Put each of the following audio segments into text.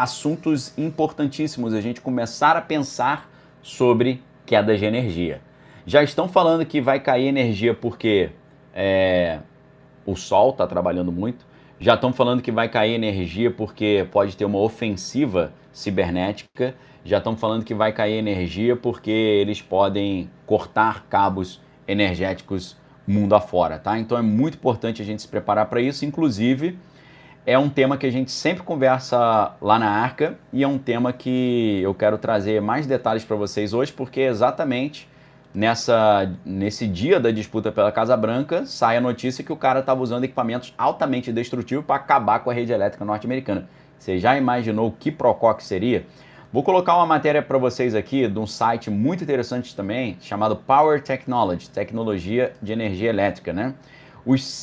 assuntos importantíssimos a gente começar a pensar sobre quedas de energia. Já estão falando que vai cair energia porque o Sol está trabalhando muito. Já estão falando que vai cair energia porque pode ter uma ofensiva cibernética. Já estão falando que vai cair energia porque eles podem cortar cabos energéticos mundo afora, tá? Então é muito importante a gente se preparar para isso. Inclusive, é um tema que a gente sempre conversa lá na Arca e é um tema que eu quero trazer mais detalhes para vocês hoje, porque exatamente nesse dia da disputa pela Casa Branca sai a notícia que o cara estava usando equipamentos altamente destrutivos para acabar com a rede elétrica norte-americana. Você já imaginou que quiprocó que seria? Vou colocar uma matéria para vocês aqui de um site muito interessante também, chamado Power Technology, tecnologia de energia elétrica, né?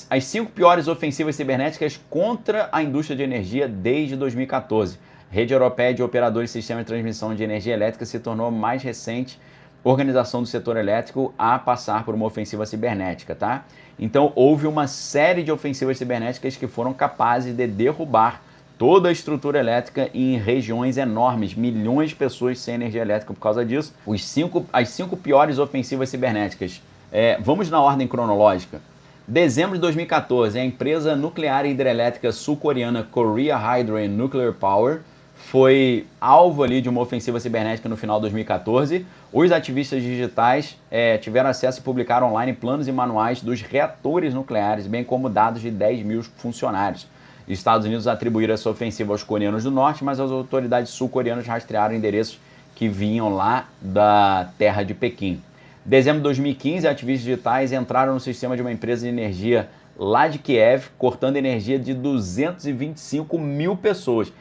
As 5 piores ofensivas cibernéticas contra a indústria de energia desde 2014. Rede Europeia de Operadores de Sistema de Transmissão de Energia Elétrica se tornou a mais recente organização do setor elétrico a passar por uma ofensiva cibernética, tá? Então houve uma série de ofensivas cibernéticas que foram capazes de derrubar toda a estrutura elétrica em regiões enormes, milhões de pessoas sem energia elétrica por causa disso. As 5 piores ofensivas cibernéticas. Vamos na ordem cronológica. Dezembro de 2014, a empresa nuclear e hidrelétrica sul-coreana Korea Hydro and Nuclear Power foi alvo ali de uma ofensiva cibernética no final de 2014. Os ativistas digitais tiveram acesso e publicaram online planos e manuais dos reatores nucleares, bem como dados de 10 mil funcionários. Os Estados Unidos atribuíram essa ofensiva aos coreanos do norte, mas as autoridades sul-coreanas rastrearam endereços que vinham lá da terra de Pequim. Em dezembro de 2015, ativistas digitais entraram no sistema de uma empresa de energia lá de Kiev, cortando energia de 225 mil pessoas.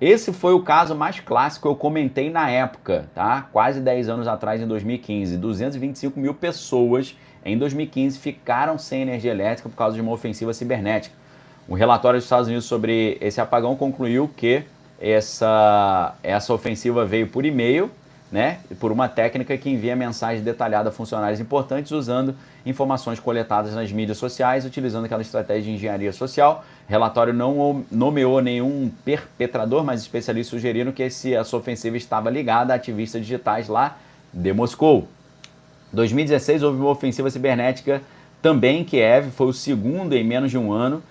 Esse foi o caso mais clássico, eu comentei na época, tá? Quase 10 anos atrás, em 2015. 225 mil pessoas em 2015 ficaram sem energia elétrica por causa de uma ofensiva cibernética. O relatório dos Estados Unidos sobre esse apagão concluiu que essa ofensiva veio por e-mail, né, por uma técnica que envia mensagem detalhada a funcionários importantes usando informações coletadas nas mídias sociais, utilizando aquela estratégia de engenharia social. O relatório não nomeou nenhum perpetrador, mas especialistas sugeriram que essa ofensiva estava ligada a ativistas digitais lá de Moscou. Em 2016 houve uma ofensiva cibernética também em Kiev, foi o segundo em menos de um ano.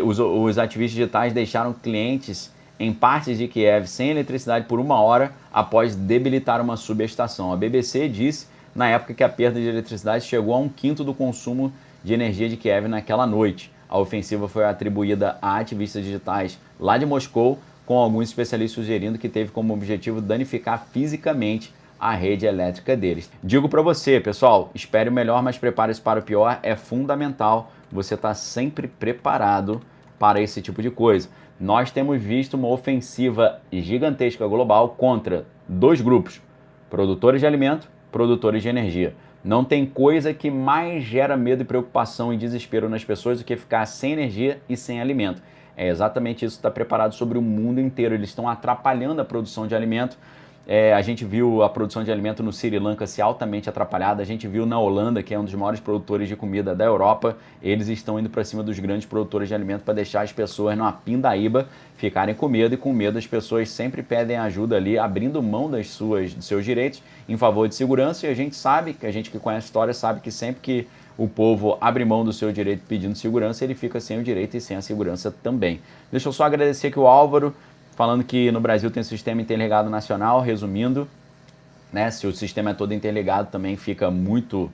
Os ativistas digitais deixaram clientes em partes de Kiev sem eletricidade por 1 hora após debilitar uma subestação. A BBC disse na época que a perda de eletricidade chegou a 1/5 do consumo de energia de Kiev naquela noite. A ofensiva foi atribuída a ativistas digitais lá de Moscou, com alguns especialistas sugerindo que teve como objetivo danificar fisicamente a rede elétrica deles. Digo para você, pessoal, espere o melhor, mas prepare-se para o pior. É fundamental você estar sempre preparado para esse tipo de coisa. Nós temos visto uma ofensiva gigantesca global contra 2 grupos, produtores de alimento, produtores de energia. Não tem coisa que mais gera medo e preocupação e desespero nas pessoas do que ficar sem energia e sem alimento. É exatamente isso que está preparado sobre o mundo inteiro. Eles estão atrapalhando a produção de alimento. A gente viu a produção de alimento no Sri Lanka se altamente atrapalhada. A gente viu na Holanda, que é um dos maiores produtores de comida da Europa, eles estão indo para cima dos grandes produtores de alimento para deixar as pessoas numa pindaíba ficarem com medo, e com medo as pessoas sempre pedem ajuda ali, abrindo mão dos seus direitos em favor de segurança. E a gente sabe, que a gente que conhece a história sabe que sempre que o povo abre mão do seu direito pedindo segurança, ele fica sem o direito e sem a segurança também. Deixa eu só agradecer aqui o Álvaro, falando que no Brasil tem o Sistema Interligado Nacional. Resumindo, né, se o sistema é todo interligado também fica muito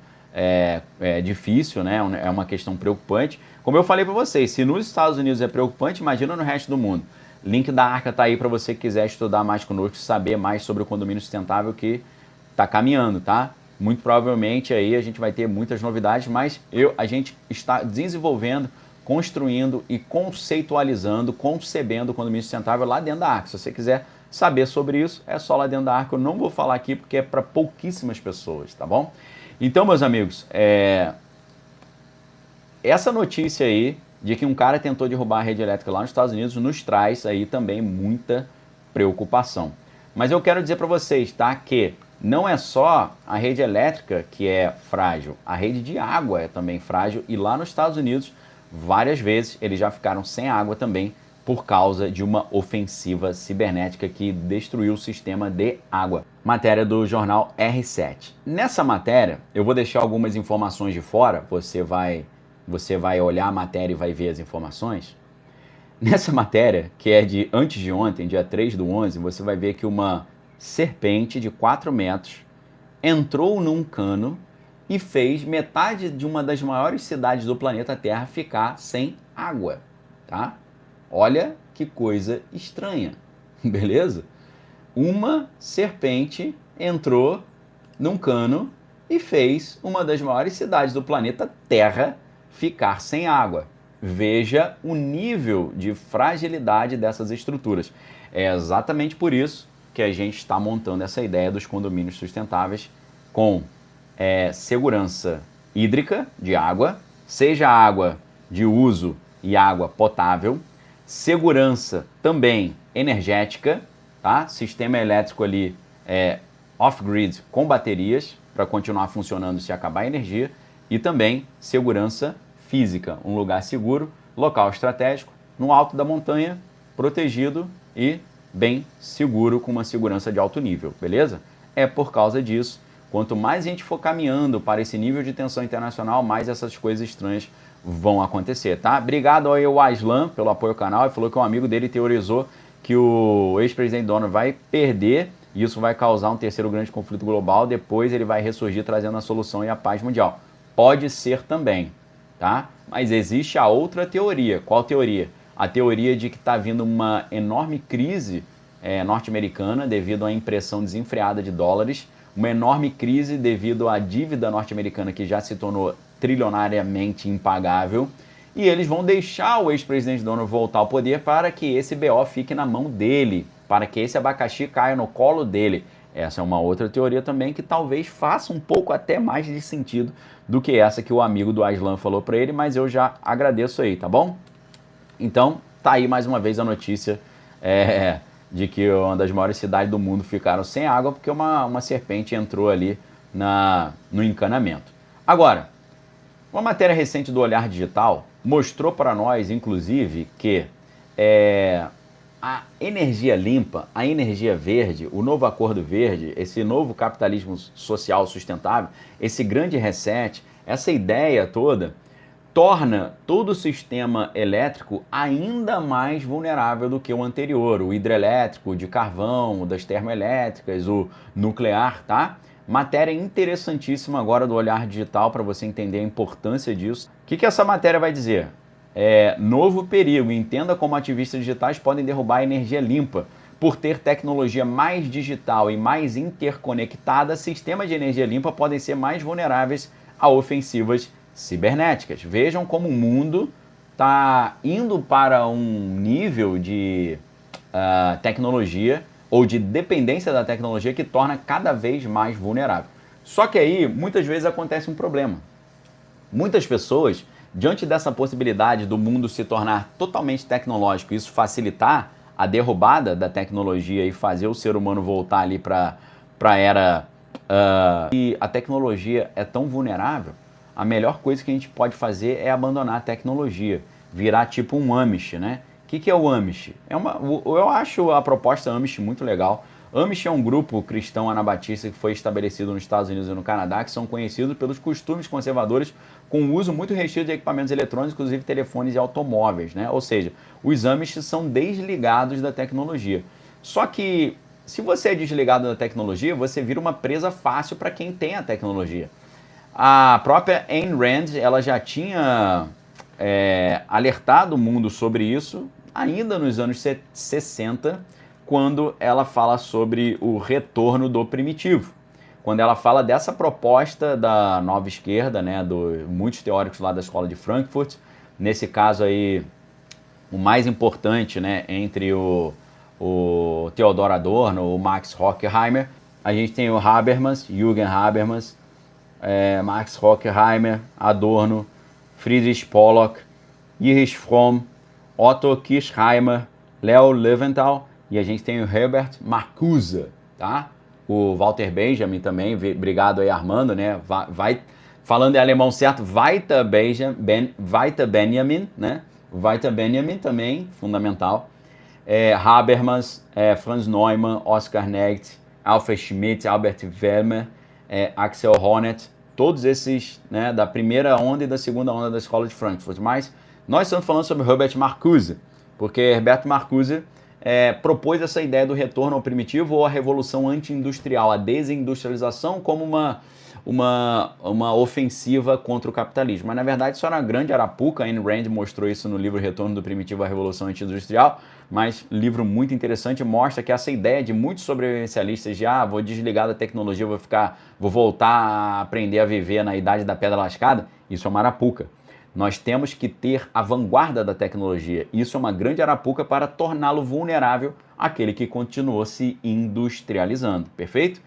difícil, né, é uma questão preocupante. Como eu falei para vocês, se nos Estados Unidos é preocupante, imagina no resto do mundo. Link da Arca tá aí para você que quiser estudar mais conosco, saber mais sobre o condomínio sustentável que está caminhando, tá? Muito provavelmente aí a gente vai ter muitas novidades, mas a gente está desenvolvendo, construindo e conceitualizando, concebendo o condomínio sustentável lá dentro da Arca. Se você quiser saber sobre isso, é só lá dentro da Arca. Eu não vou falar aqui porque é para pouquíssimas pessoas, tá bom? Então, meus amigos, essa notícia aí de que um cara tentou derrubar a rede elétrica lá nos Estados Unidos nos traz aí também muita preocupação. Mas eu quero dizer para vocês, tá, que não é só a rede elétrica que é frágil, a rede de água é também frágil, e lá nos Estados Unidos várias vezes eles já ficaram sem água também por causa de uma ofensiva cibernética que destruiu o sistema de água. Matéria do jornal R7. Nessa matéria, eu vou deixar algumas informações de fora, você vai olhar a matéria e vai ver as informações. Nessa matéria, que é de antes de ontem, dia 3/11, você vai ver que uma serpente de 4 metros entrou num cano e fez metade de uma das maiores cidades do planeta Terra ficar sem água, tá? Olha que coisa estranha, beleza? Uma serpente entrou num cano e fez uma das maiores cidades do planeta Terra ficar sem água. Veja o nível de fragilidade dessas estruturas. É exatamente por isso que a gente está montando essa ideia dos condomínios sustentáveis com segurança hídrica de água, seja água de uso e água potável, segurança também energética, tá? Sistema elétrico ali off-grid com baterias para continuar funcionando se acabar a energia, e também segurança física, um lugar seguro, local estratégico, no alto da montanha, protegido e bem seguro, com uma segurança de alto nível, beleza? É por causa disso, quanto mais a gente for caminhando para esse nível de tensão internacional, mais essas coisas estranhas vão acontecer, tá? Obrigado ao Aslan pelo apoio ao canal. Ele falou que um amigo dele teorizou que o ex-presidente Donald vai perder e isso vai causar um terceiro grande conflito global. Depois ele vai ressurgir trazendo a solução e a paz mundial. Pode ser também, tá? Mas existe a outra teoria. Qual teoria? A teoria de que está vindo uma enorme crise norte-americana devido à impressão desenfreada de dólares, uma enorme crise devido à dívida norte-americana que já se tornou trilionariamente impagável, e eles vão deixar o ex-presidente Donald voltar ao poder para que esse BO fique na mão dele, para que esse abacaxi caia no colo dele. Essa é uma outra teoria também que talvez faça um pouco até mais de sentido do que essa que o amigo do Aslan falou para ele, mas eu já agradeço aí, tá bom? Então, tá aí mais uma vez a notícia de que uma das maiores cidades do mundo ficaram sem água porque uma serpente entrou ali no encanamento. Agora, uma matéria recente do Olhar Digital mostrou para nós, inclusive, que a energia limpa, a energia verde, o novo acordo verde, esse novo capitalismo social sustentável, esse grande reset, essa ideia toda, torna todo o sistema elétrico ainda mais vulnerável do que o anterior, o hidrelétrico, o de carvão, o das termoelétricas, o nuclear, tá? Matéria interessantíssima agora do Olhar Digital para você entender a importância disso. O que essa matéria vai dizer? Novo perigo. Entenda como ativistas digitais podem derrubar a energia limpa. Por ter tecnologia mais digital e mais interconectada, sistemas de energia limpa podem ser mais vulneráveis a ofensivas cibernéticas. Vejam como o mundo está indo para um nível de tecnologia ou de dependência da tecnologia que torna cada vez mais vulnerável. Só que aí, muitas vezes, acontece um problema. Muitas pessoas, diante dessa possibilidade do mundo se tornar totalmente tecnológico, isso facilitar a derrubada da tecnologia e fazer o ser humano voltar ali para a era e a tecnologia é tão vulnerável, a melhor coisa que a gente pode fazer é abandonar a tecnologia, virar tipo um Amish, né? O que é o Amish? Eu acho a proposta Amish muito legal. Amish é um grupo cristão anabatista que foi estabelecido nos Estados Unidos e no Canadá, que são conhecidos pelos costumes conservadores com o uso muito restrito de equipamentos eletrônicos, inclusive telefones e automóveis, né? Ou seja, os Amish são desligados da tecnologia. Só que, se você é desligado da tecnologia, você vira uma presa fácil para quem tem a tecnologia. A própria Ayn Rand, ela já tinha alertado o mundo sobre isso, ainda nos anos 60, quando ela fala sobre o retorno do primitivo. Quando ela fala dessa proposta da nova esquerda, né, muitos teóricos lá da escola de Frankfurt, nesse caso aí, o mais importante, né, entre o Theodor Adorno, o Max Horkheimer, a gente tem o Habermas, Jürgen Habermas, Max Horkheimer, Adorno, Friedrich Pollock, Erich Fromm, Otto Kirchheimer, Leo Leventhal, e a gente tem o Herbert Marcuse, tá? O Walter Benjamin também, obrigado aí Armando, né? Falando em alemão certo, Walter Benjamin, né? Walter Benjamin também, fundamental. Habermas, Franz Neumann, Oscar Necht, Alfred Schmidt, Albert Werner, Axel Honneth, todos esses, né, da primeira onda e da segunda onda da Escola de Frankfurt. Mas nós estamos falando sobre Herbert Marcuse, porque Herbert Marcuse propôs essa ideia do retorno ao primitivo ou a revolução anti-industrial, a desindustrialização como uma ofensiva contra o capitalismo. Mas, na verdade, isso era uma grande arapuca. Ayn Rand mostrou isso no livro Retorno do Primitivo à Revolução Anti-Industrial, mas livro muito interessante, mostra que essa ideia de muitos sobrevivencialistas de vou desligar da tecnologia, vou voltar a aprender a viver na idade da pedra lascada, isso é uma arapuca. Nós temos que ter a vanguarda da tecnologia. Isso é uma grande arapuca para torná-lo vulnerável àquele que continuou se industrializando, perfeito?